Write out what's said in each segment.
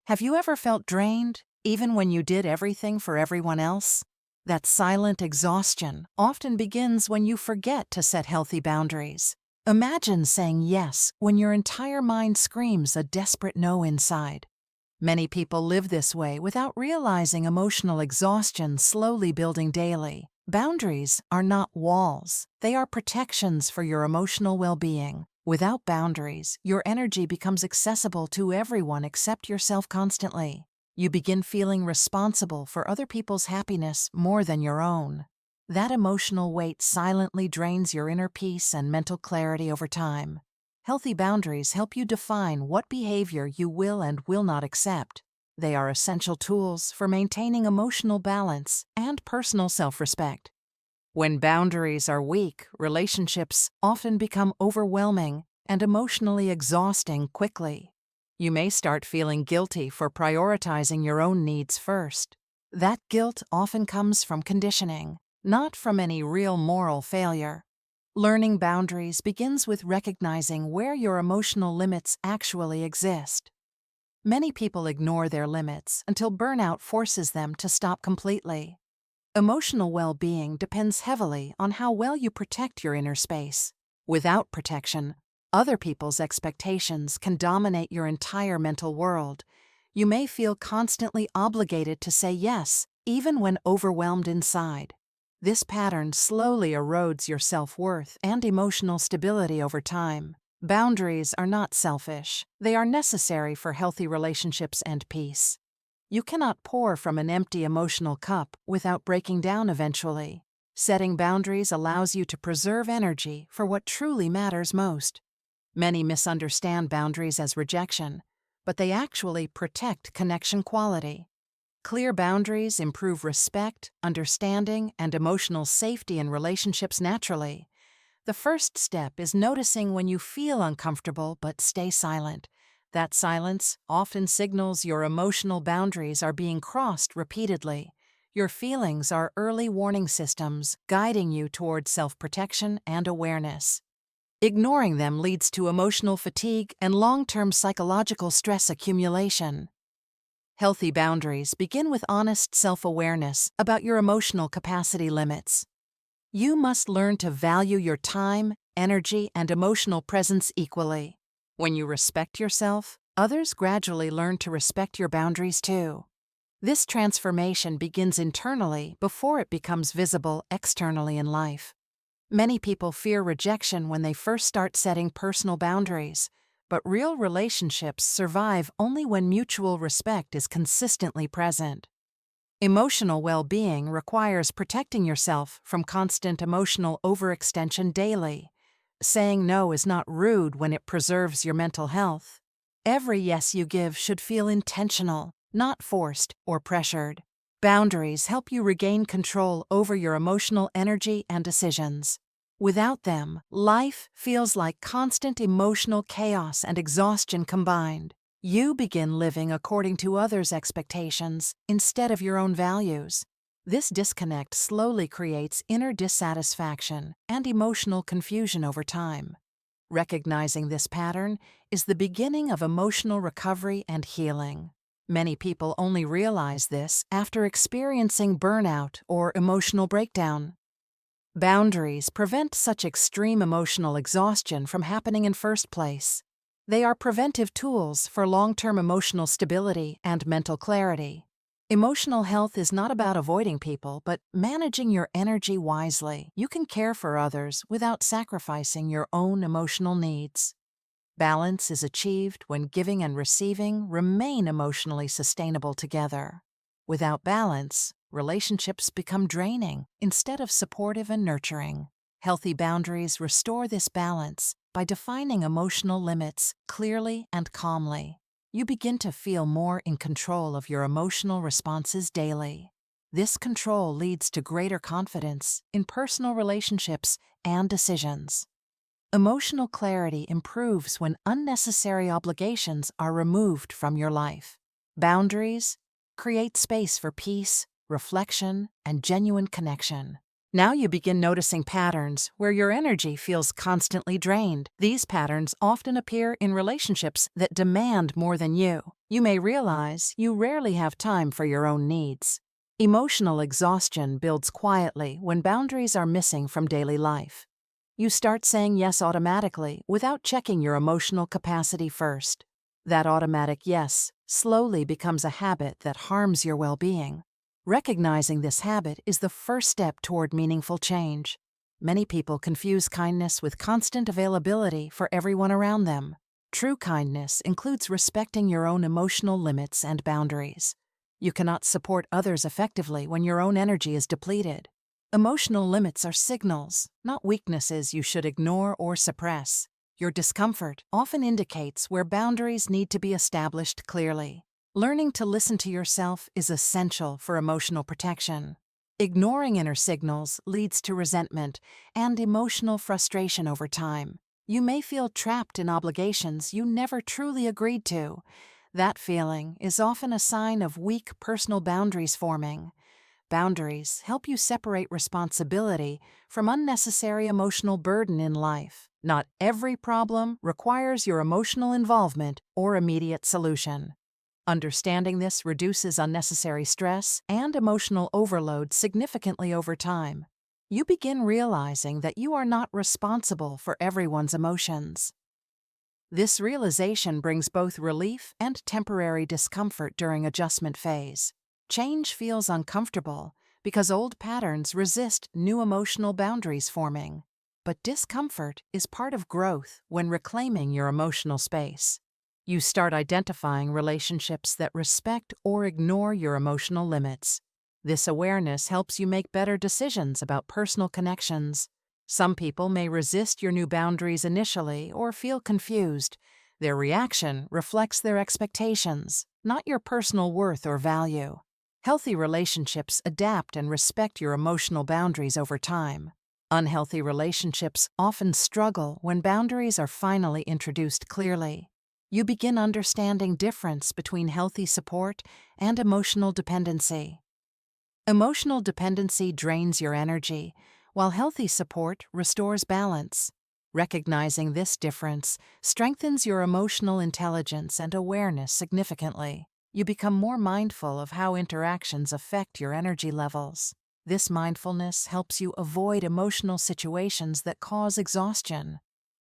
Have you ever felt drained, even when you did everything for everyone else? That silent exhaustion often begins when you forget to set healthy boundaries. Imagine saying yes when your entire mind screams a desperate no inside. Many people live this way without realizing emotional exhaustion slowly building daily. Boundaries are not walls. They are protections for your emotional well-being. Without boundaries, your energy becomes accessible to everyone except yourself constantly. You begin feeling responsible for other people's happiness more than your own. That emotional weight silently drains your inner peace and mental clarity over time. Healthy boundaries help you define what behavior you will and will not accept. They are essential tools for maintaining emotional balance and personal self-respect. When boundaries are weak, relationships often become overwhelming and emotionally exhausting quickly. You may start feeling guilty for prioritizing your own needs first. That guilt often comes from conditioning, not from any real moral failure. Learning boundaries begins with recognizing where your emotional limits actually exist. Many people ignore their limits until burnout forces them to stop completely. Emotional well-being depends heavily on how well you protect your inner space. Without protection, other people's expectations can dominate your entire mental world. You may feel constantly obligated to say yes, even when overwhelmed inside. This pattern slowly erodes your self-worth and emotional stability over time. Boundaries are not selfish. They are necessary for healthy relationships and peace. You cannot pour from an empty emotional cup without breaking down eventually. Setting boundaries allows you to preserve energy for what truly matters most. Many misunderstand boundaries as rejection, but they actually protect connection quality. Clear boundaries improve respect, understanding, and emotional safety in relationships naturally. The first step is noticing when you feel uncomfortable but stay silent. That silence often signals your emotional boundaries are being crossed repeatedly. Your feelings are early warning systems guiding you toward self-protection and awareness. Ignoring them leads to emotional fatigue and long-term psychological stress accumulation. Healthy boundaries begin with honest self-awareness about your emotional capacity limits. You must learn to value your time, energy, and emotional presence equally. When you respect yourself, others gradually learn to respect your boundaries too. This transformation begins internally before it becomes visible externally in life. Many people fear rejection when they first start setting personal boundaries, but real relationships survive only when mutual respect is consistently present. Emotional well-being requires protecting yourself from constant emotional overextension daily. Saying no is not rude when it preserves your mental health. Every yes you give should feel intentional, not forced or pressured. Boundaries help you regain control over your emotional energy and decisions. Without them, life feels like constant emotional chaos and exhaustion combined. You begin living according to others' expectations instead of your own values. This disconnect slowly creates inner dissatisfaction and emotional confusion over time. Recognizing this pattern is the beginning of emotional recovery and healing. Many people only realize this after experiencing burnout or emotional breakdown. Boundaries prevent such extreme emotional exhaustion from happening in first place. They are preventive tools for long-term emotional stability and mental clarity. Emotional health is not about avoiding people, but managing your energy wisely. You can care for others without sacrificing your own emotional needs. Balance is achieved when giving and receiving remain emotionally sustainable together. Without balance, relationships become draining instead of supportive and nurturing. Healthy boundaries restore this balance by defining emotional limits clearly and calmly. You begin to feel more in control of your emotional responses daily. This control leads to greater confidence in personal relationships and decisions. Emotional clarity improves when unnecessary obligations are removed from your life. Boundaries create space for peace, reflection, and genuine connection. Now you begin noticing patterns where your energy feels constantly drained. These patterns often appear in relationships that demand more than you. You may realize you rarely have time for your own needs. Emotional exhaustion builds quietly when boundaries are missing from daily life. You start saying yes automatically without checking your emotional capacity first. That automatic yes slowly becomes a habit that harms your well-being. Recognizing this habit is the first step toward meaningful change. Many people confuse kindness with constant availability for everyone around them. True kindness includes respecting your own emotional limits and boundaries. You cannot support others effectively when your own energy is depleted. Emotional limits are signals, not weaknesses you should ignore or suppress. Your discomfort often indicates where boundaries need to be established clearly. Learning to listen to yourself is essential for emotional protection. Ignoring inner signals leads to resentment and emotional frustration over time. You may feel trapped in obligations you never truly agreed to. That feeling is often a sign of weak personal boundaries forming. Boundaries help you separate responsibility from unnecessary emotional burden in life. Not every problem requires your emotional involvement or immediate solution. Understanding this reduces unnecessary stress and emotional overload significantly over time. You begin realizing that you are not responsible for everyone's emotions. This realization brings both relief and temporary discomfort during adjustment phase. Change feels uncomfortable because old patterns resist new emotional boundaries forming. But discomfort is part of growth when reclaiming your emotional space. You start identifying relationships that respect or ignore your emotional limits. This awareness helps you make better decisions about personal connections. Some people may resist your new boundaries initially or feel confused. Their reaction reflects their expectations, not your personal worth or value. Healthy relationships adapt and respect your emotional boundaries over time. Unhealthy relationships often struggle when boundaries are finally introduced clearly. You begin understanding difference between healthy support and emotional dependency. Emotional dependency drains your energy, while healthy support restores balance. Recognizing this difference strengthens your emotional intelligence and awareness significantly. You become more mindful of how interactions affect your energy levels. This mindfulness helps you avoid emotional situations that cause exhaustion.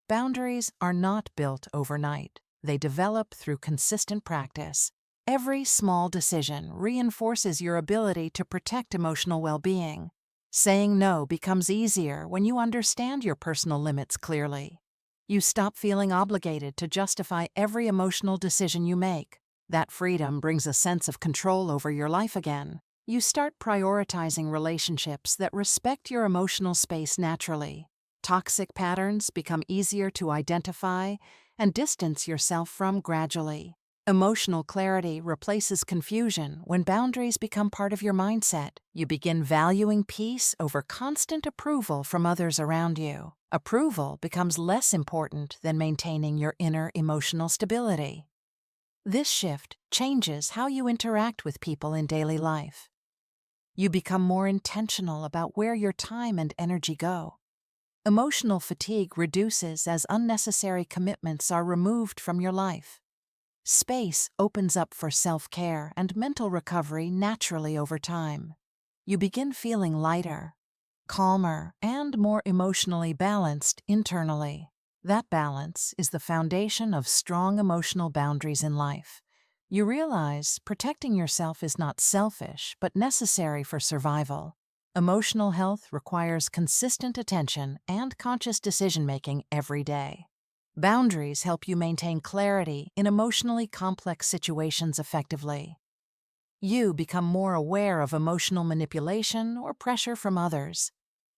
Boundaries are not built overnight. They develop through consistent practice. Every small decision reinforces your ability to protect emotional well-being. Saying no becomes easier when you understand your personal limits clearly. You stop feeling obligated to justify every emotional decision you make. That freedom brings a sense of control over your life again. You start prioritizing relationships that respect your emotional space naturally. Toxic patterns become easier to identify and distance yourself from gradually. Emotional clarity replaces confusion when boundaries become part of your mindset. You begin valuing peace over constant approval from others around you. Approval becomes less important than maintaining your inner emotional stability. This shift changes how you interact with people in daily life. You become more intentional about where your time and energy go. Emotional fatigue reduces as unnecessary commitments are removed from your life. Space opens up for self-care and mental recovery naturally over time. You begin feeling lighter, calmer, and more emotionally balanced internally. That balance is the foundation of strong emotional boundaries in life. You realize protecting yourself is not selfish, but necessary for survival. Emotional health requires consistent attention and conscious decision-making every day. Boundaries help you maintain clarity in emotionally complex situations effectively. You become more aware of emotional manipulation or pressure from others.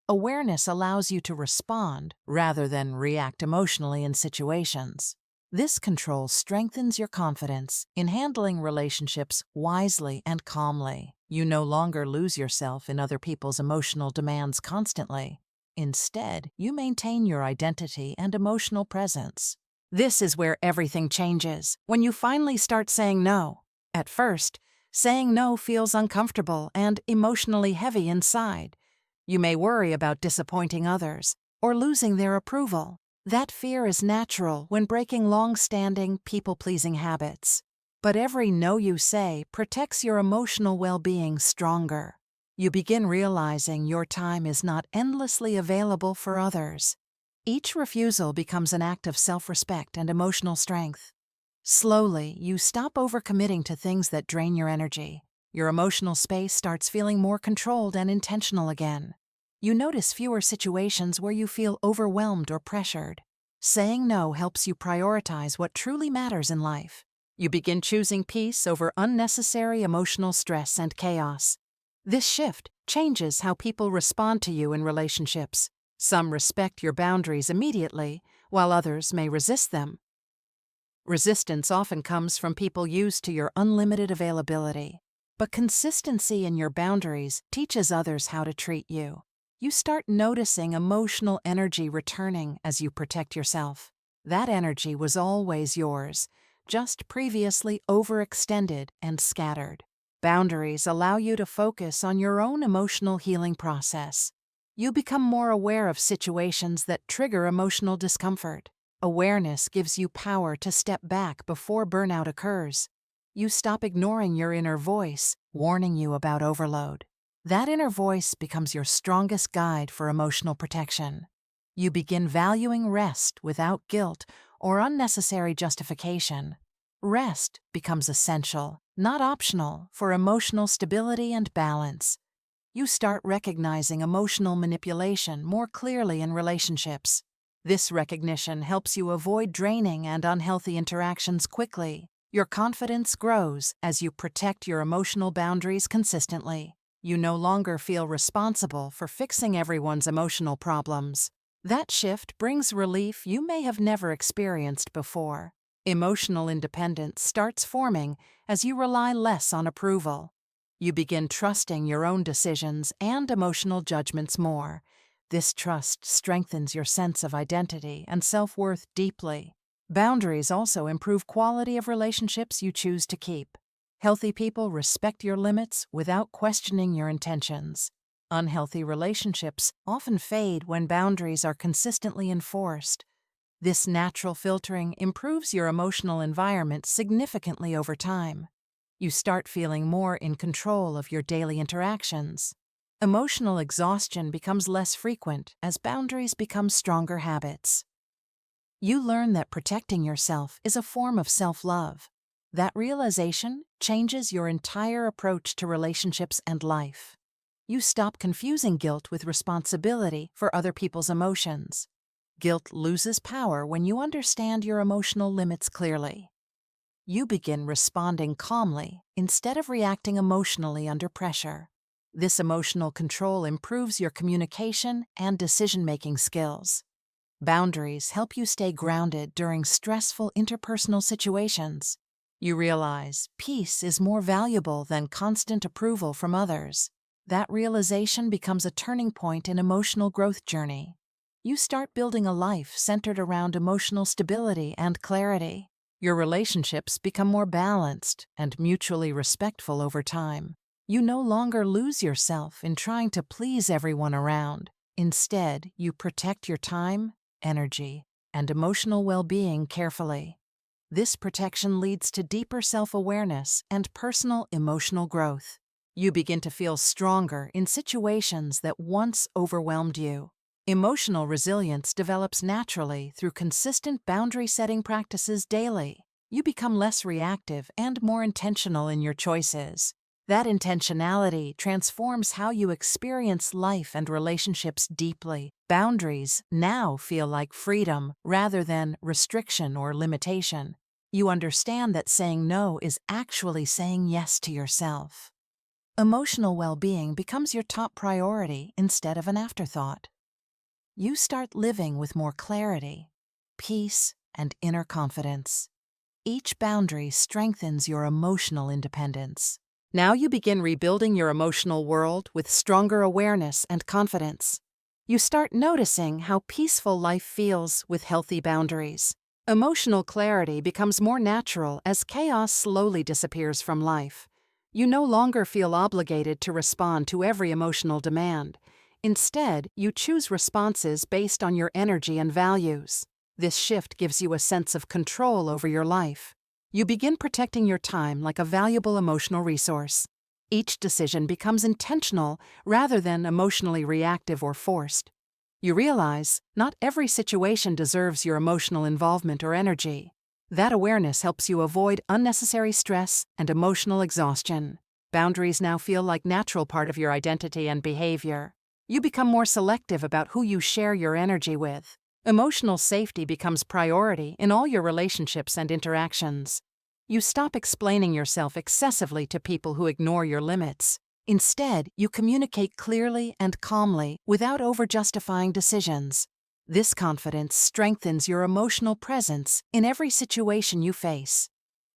Awareness allows you to respond rather than react emotionally in situations. This control strengthens your confidence in handling relationships wisely and calmly. You no longer lose yourself in other people's emotional demands constantly. Instead, you maintain your identity and emotional presence. This is where everything changes, when you finally start saying no. At first, saying no feels uncomfortable and emotionally heavy inside. You may worry about disappointing others or losing their approval. That fear is natural when breaking long-standing, people-pleasing habits. But every no you say protects your emotional well-being stronger. You begin realizing your time is not endlessly available for others. Each refusal becomes an act of self-respect and emotional strength. Slowly, you stop overcommitting to things that drain your energy. Your emotional space starts feeling more controlled and intentional again. You notice fewer situations where you feel overwhelmed or pressured. Saying no helps you prioritize what truly matters in life. You begin choosing peace over unnecessary emotional stress and chaos. This shift changes how people respond to you in relationships. Some respect your boundaries immediately, while others may resist them. Resistance often comes from people used to your unlimited availability. But consistency in your boundaries teaches others how to treat you. You start noticing emotional energy returning as you protect yourself. That energy was always yours, just previously overextended and scattered. Boundaries allow you to focus on your own emotional healing process. You become more aware of situations that trigger emotional discomfort. Awareness gives you power to step back before burnout occurs. You stop ignoring your inner voice, warning you about overload. That inner voice becomes your strongest guide for emotional protection. You begin valuing rest without guilt or unnecessary justification. Rest becomes essential, not optional, for emotional stability and balance. You start recognizing emotional manipulation more clearly in relationships. This recognition helps you avoid draining and unhealthy interactions quickly. Your confidence grows as you protect your emotional boundaries consistently. You no longer feel responsible for fixing everyone's emotional problems. That shift brings relief you may have never experienced before. Emotional independence starts forming as you rely less on approval. You begin trusting your own decisions and emotional judgments more. This trust strengthens your sense of identity and self-worth deeply. Boundaries also improve quality of relationships you choose to keep. Healthy people respect your limits without questioning your intentions. Unhealthy relationships often fade when boundaries are consistently enforced. This natural filtering improves your emotional environment significantly over time. You start feeling more in control of your daily interactions. Emotional exhaustion becomes less frequent as boundaries become stronger habits. You learn that protecting yourself is a form of self-love. That realization changes your entire approach to relationships and life. You stop confusing guilt with responsibility for other people's emotions. Guilt loses power when you understand your emotional limits clearly. You begin responding calmly instead of reacting emotionally under pressure. This emotional control improves your communication and decision-making skills. Boundaries help you stay grounded during stressful interpersonal situations. You realize peace is more valuable than constant approval from others. That realization becomes a turning point in emotional growth journey. You start building a life centered around emotional stability and clarity. Your relationships become more balanced and mutually respectful over time. You no longer lose yourself in trying to please everyone around. Instead, you protect your time, energy, and emotional well-being carefully. This protection leads to deeper self-awareness and personal emotional growth. You begin to feel stronger in situations that once overwhelmed you. Emotional resilience develops naturally through consistent boundary-setting practices daily. You become less reactive and more intentional in your choices. That intentionality transforms how you experience life and relationships deeply. Boundaries now feel like freedom rather than restriction or limitation. You understand that saying no is actually saying yes to yourself. Emotional well-being becomes your top priority instead of an afterthought. You start living with more clarity, peace, and inner confidence. Each boundary strengthens your emotional independence. Now you begin rebuilding your emotional world with stronger awareness and confidence. You start noticing how peaceful life feels with healthy boundaries. Emotional clarity becomes more natural as chaos slowly disappears from life. You no longer feel obligated to respond to every emotional demand. Instead, you choose responses based on your energy and values. This shift gives you a sense of control over your life. You begin protecting your time like a valuable emotional resource. Each decision becomes intentional rather than emotionally reactive or forced. You realize not every situation deserves your emotional involvement or energy. That awareness helps you avoid unnecessary stress and emotional exhaustion. Boundaries now feel like a natural part of your identity and behavior. You become more selective about who you share your energy with. Emotional safety becomes priority in all your relationships and interactions. You stop explaining yourself excessively to people who ignore your limits. Instead, you communicate clearly and calmly without over-justifying decisions. This confidence strengthens your emotional presence in every situation you face.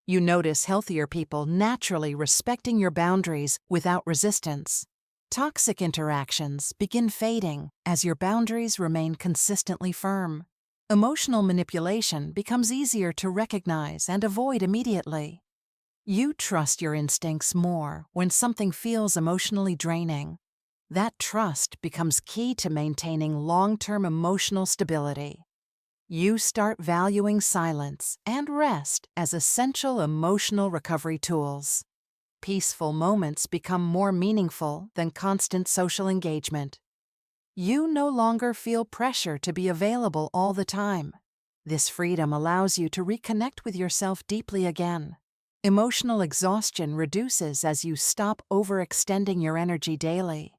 You notice healthier people naturally respecting your boundaries without resistance. Toxic interactions begin fading as your boundaries remain consistently firm. Emotional manipulation becomes easier to recognize and avoid immediately. You trust your instincts more when something feels emotionally draining. That trust becomes key to maintaining long-term emotional stability. You start valuing silence and rest as essential emotional recovery tools. Peaceful moments become more meaningful than constant social engagement. You no longer feel pressure to be available all the time. This freedom allows you to reconnect with yourself deeply again. Emotional exhaustion reduces as you stop overextending your energy daily.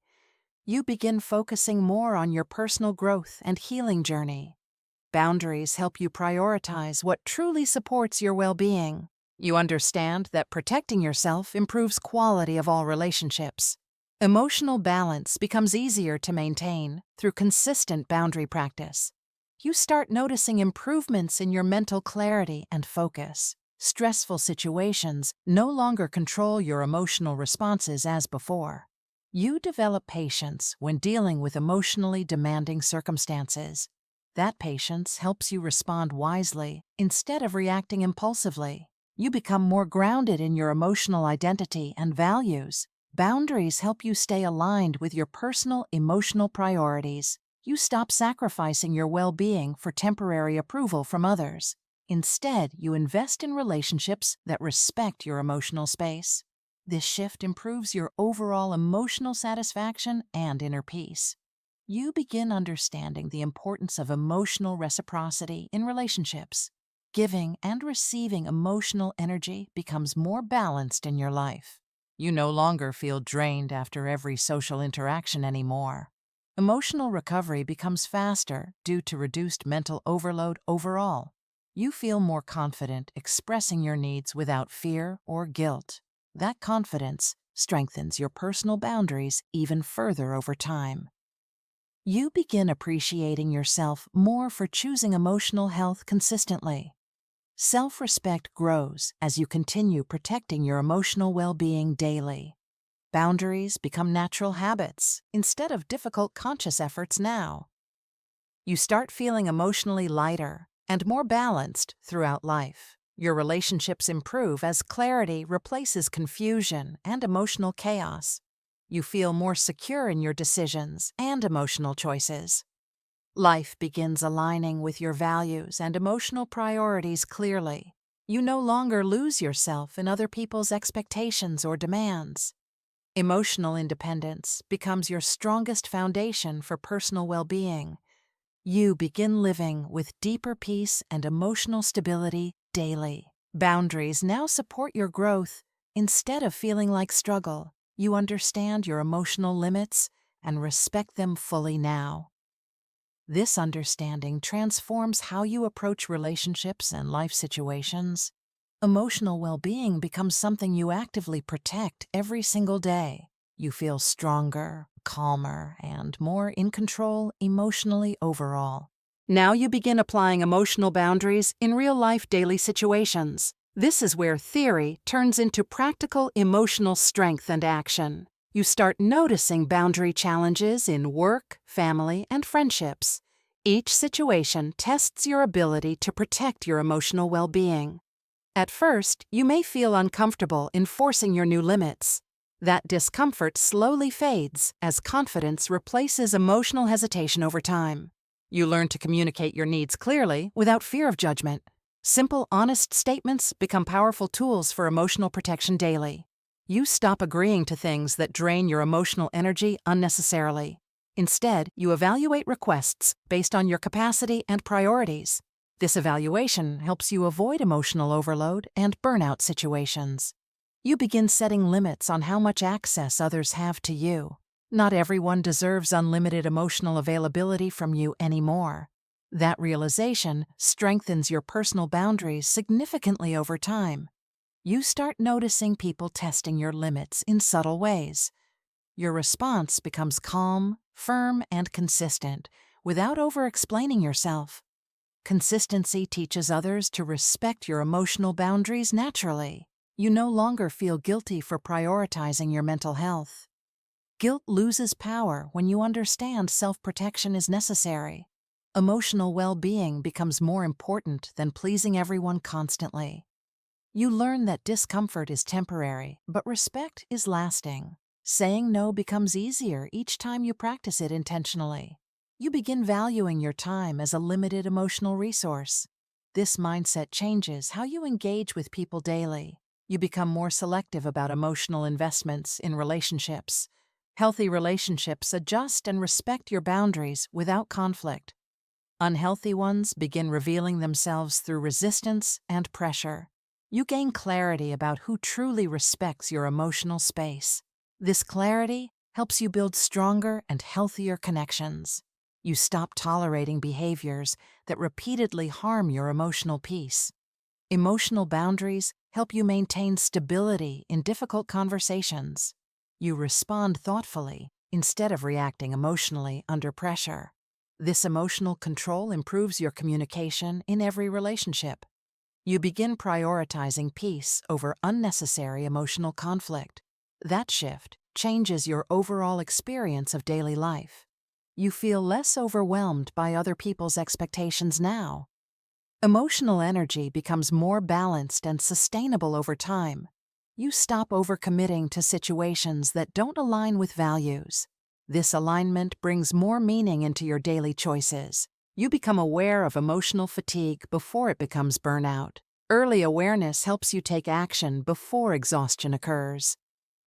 You begin focusing more on your personal growth and healing journey. Boundaries help you prioritize what truly supports your well-being. You understand that protecting yourself improves quality of all relationships. Emotional balance becomes easier to maintain through consistent boundary practice. You start noticing improvements in your mental clarity and focus. Stressful situations no longer control your emotional responses as before. You develop patience when dealing with emotionally demanding circumstances. That patience helps you respond wisely instead of reacting impulsively. You become more grounded in your emotional identity and values. Boundaries help you stay aligned with your personal emotional priorities. You stop sacrificing your well-being for temporary approval from others. Instead, you invest in relationships that respect your emotional space. This shift improves your overall emotional satisfaction and inner peace. You begin understanding the importance of emotional reciprocity in relationships. Giving and receiving emotional energy becomes more balanced in your life. You no longer feel drained after every social interaction anymore. Emotional recovery becomes faster due to reduced mental overload overall. You feel more confident expressing your needs without fear or guilt. That confidence strengthens your personal boundaries even further over time. You begin appreciating yourself more for choosing emotional health consistently. Self-respect grows as you continue protecting your emotional well-being daily. Boundaries become natural habits instead of difficult conscious efforts now. You start feeling emotionally lighter and more balanced throughout life. Your relationships improve as clarity replaces confusion and emotional chaos. You feel more secure in your decisions and emotional choices. Life begins aligning with your values and emotional priorities clearly. You no longer lose yourself in other people's expectations or demands. Emotional independence becomes your strongest foundation for personal well-being. You begin living with deeper peace and emotional stability daily. Boundaries now support your growth instead of feeling like struggle. You understand your emotional limits and respect them fully now. This understanding transforms how you approach relationships and life situations. Emotional well-being becomes something you actively protect every single day. You feel stronger, calmer, and more in control emotionally overall. Now you begin applying emotional boundaries in real-life daily situations. This is where theory turns into practical emotional strength and action. You start noticing boundary challenges in work, family, and friendships. Each situation tests your ability to protect your emotional well-being. At first, you may feel uncomfortable enforcing your new limits. That discomfort slowly fades as confidence replaces emotional hesitation over time. You learn to communicate your needs clearly without fear of judgment. Simple, honest statements become powerful tools for emotional protection daily. You stop agreeing to things that drain your emotional energy unnecessarily. Instead, you evaluate requests based on your capacity and priorities. This evaluation helps you avoid emotional overload and burnout situations. You begin setting limits on how much access others have to you. Not everyone deserves unlimited emotional availability from you anymore. That realization strengthens your personal boundaries significantly over time. You start noticing people testing your limits in subtle ways. Your response becomes calm, firm, and consistent, without over-explaining yourself. Consistency teaches others to respect your emotional boundaries naturally. You no longer feel guilty for prioritizing your mental health. Guilt loses power when you understand self-protection is necessary. Emotional well-being becomes more important than pleasing everyone constantly. You learn that discomfort is temporary, but respect is lasting. Saying no becomes easier each time you practice it intentionally. You begin valuing your time as a limited emotional resource. This mindset changes how you engage with people daily. You become more selective about emotional investments in relationships. Healthy relationships adjust and respect your boundaries without conflict. Unhealthy ones begin revealing themselves through resistance and pressure. You gain clarity about who truly respects your emotional space. This clarity helps you build stronger and healthier connections. You stop tolerating behaviors that repeatedly harm your emotional peace. Emotional boundaries help you maintain stability in difficult conversations. You respond thoughtfully instead of reacting emotionally under pressure. This emotional control improves your communication in every relationship. You begin prioritizing peace over unnecessary emotional conflict. That shift changes your overall experience of daily life. You feel less overwhelmed by other people's expectations now. Emotional energy becomes more balanced and sustainable over time. You stop overcommitting to situations that don't align with values. This alignment brings more meaning into your daily choices. You become aware of emotional fatigue before it becomes burnout. Early awareness helps you take action before exhaustion occurs.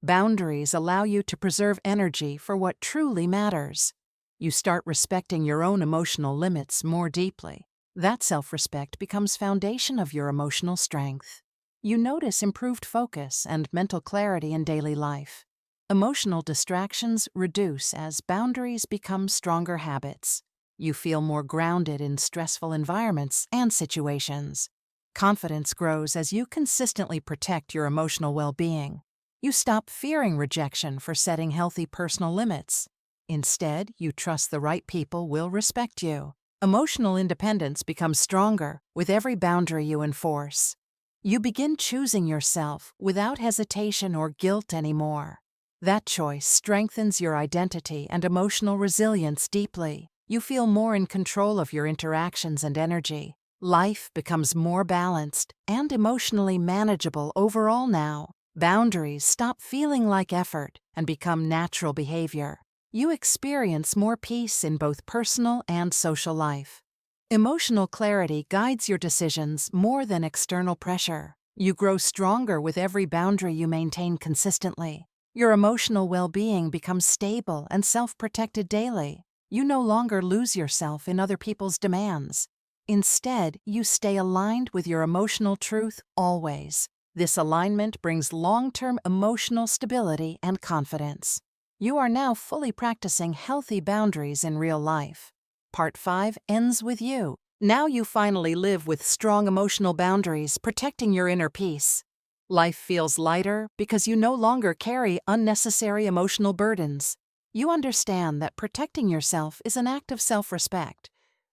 Boundaries allow you to preserve energy for what truly matters. You start respecting your own emotional limits more deeply. That self-respect becomes foundation of your emotional strength. You notice improved focus and mental clarity in daily life. Emotional distractions reduce as boundaries become stronger habits. You feel more grounded in stressful environments and situations. Confidence grows as you consistently protect your emotional well-being. You stop fearing rejection for setting healthy personal limits. Instead, you trust the right people will respect you. Emotional independence becomes stronger with every boundary you enforce. You begin choosing yourself without hesitation or guilt anymore. That choice strengthens your identity and emotional resilience deeply. You feel more in control of your interactions and energy. Life becomes more balanced and emotionally manageable overall now. Boundaries stop feeling like effort and become natural behavior. You experience more peace in both personal and social life. Emotional clarity guides your decisions more than external pressure. You grow stronger with every boundary you maintain consistently. Your emotional well-being becomes stable and self-protected daily. You no longer lose yourself in other people's demands. Instead, you stay aligned with your emotional truth always. This alignment brings long-term emotional stability and confidence. You are now fully practicing healthy boundaries in real life. Part 5 ends with you. Now you finally live with strong emotional boundaries, protecting your inner peace. Life feels lighter because you no longer carry unnecessary emotional burdens. You understand that protecting yourself is an act of self-respect.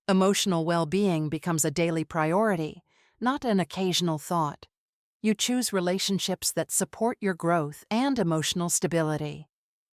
Emotional well-being becomes a daily priority, not an occasional thought. You choose relationships that support your growth and emotional stability.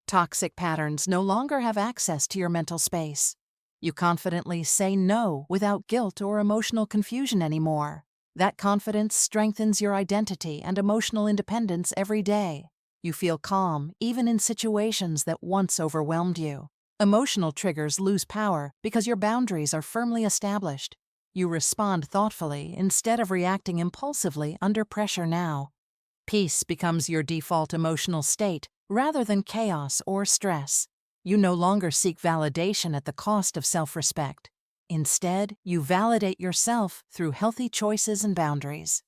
Toxic patterns no longer have access to your mental space. You confidently say no without guilt or emotional confusion anymore. That confidence strengthens your identity and emotional independence every day. You feel calm even in situations that once overwhelmed you. Emotional triggers lose power because your boundaries are firmly established. You respond thoughtfully instead of reacting impulsively under pressure now. Peace becomes your default emotional state rather than chaos or stress. You no longer seek validation at the cost of self-respect. Instead, you validate yourself through healthy choices and boundaries.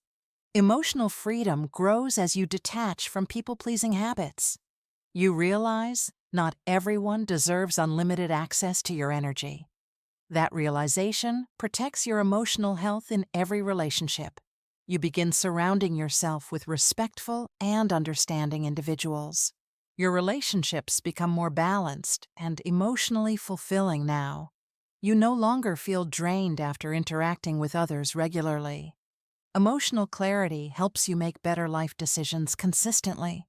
Emotional freedom grows as you detach from people-pleasing habits. You realize not everyone deserves unlimited access to your energy. That realization protects your emotional health in every relationship. You begin surrounding yourself with respectful and understanding individuals. Your relationships become more balanced and emotionally fulfilling now. You no longer feel drained after interacting with others regularly. Emotional clarity helps you make better life decisions consistently.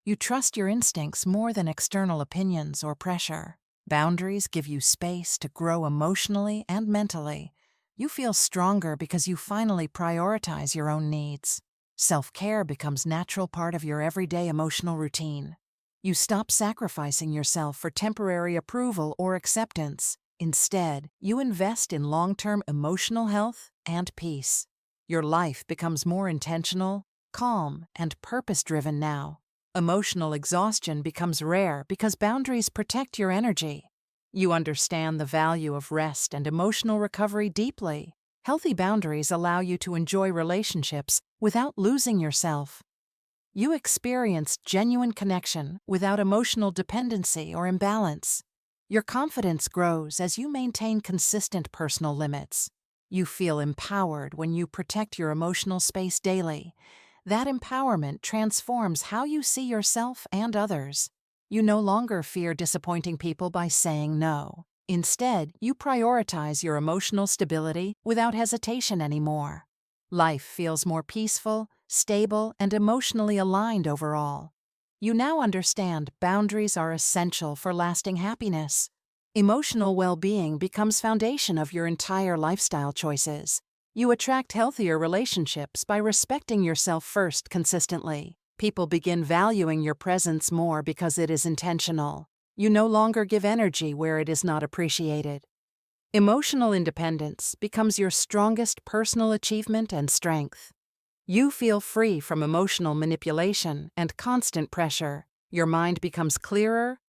You trust your instincts more than external opinions or pressure. Boundaries give you space to grow emotionally and mentally. You feel stronger because you finally prioritize your own needs. Self-care becomes a natural part of your everyday emotional routine. You stop sacrificing yourself for temporary approval or acceptance. Instead, you invest in long-term emotional health and peace. Your life becomes more intentional, calm, and purpose-driven now. Emotional exhaustion becomes rare because boundaries protect your energy. You understand the value of rest and emotional recovery deeply. Healthy boundaries allow you to enjoy relationships without losing yourself. You experience genuine connection without emotional dependency or imbalance. Your confidence grows as you maintain consistent personal limits. You feel empowered when you protect your emotional space daily. That empowerment transforms how you see yourself and others. You no longer fear disappointing people by saying no. Instead, you prioritize your emotional stability without hesitation anymore. Life feels more peaceful, stable, and emotionally aligned overall. You now understand boundaries are essential for lasting happiness. Emotional well-being becomes foundation of your entire lifestyle choices. You attract healthier relationships by respecting yourself first consistently. People begin valuing your presence more because it is intentional. You no longer give energy where it is not appreciated. Emotional independence becomes your strongest personal achievement and strength. You feel free from emotional manipulation and constant pressure. Your mind becomes clearer,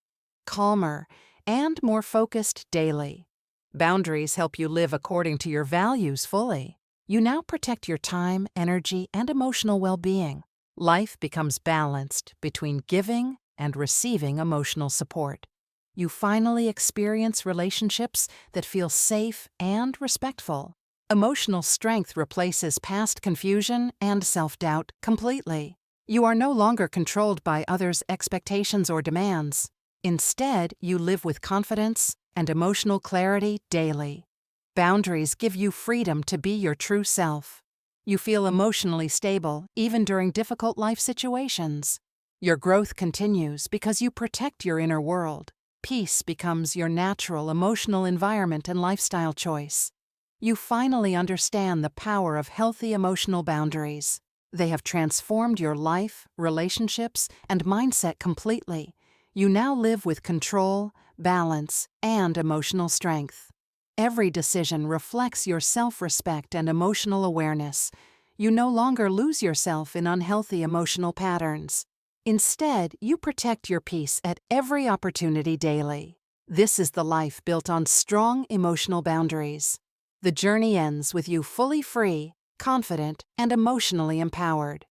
calmer, and more focused daily. Boundaries help you live according to your values fully. You now protect your time, energy, and emotional well-being. Life becomes balanced between giving and receiving emotional support. You finally experience relationships that feel safe and respectful. Emotional strength replaces past confusion and self-doubt completely. You are no longer controlled by others' expectations or demands. Instead, you live with confidence and emotional clarity daily. Boundaries give you freedom to be your true self. You feel emotionally stable even during difficult life situations. Your growth continues because you protect your inner world. Peace becomes your natural emotional environment and lifestyle choice. You finally understand the power of healthy emotional boundaries. They have transformed your life, relationships, and mindset completely. You now live with control, balance, and emotional strength. Every decision reflects your self-respect and emotional awareness. You no longer lose yourself in unhealthy emotional patterns. Instead, you protect your peace at every opportunity daily. This is the life built on strong emotional boundaries. The journey ends with you fully free, confident, and emotionally empowered.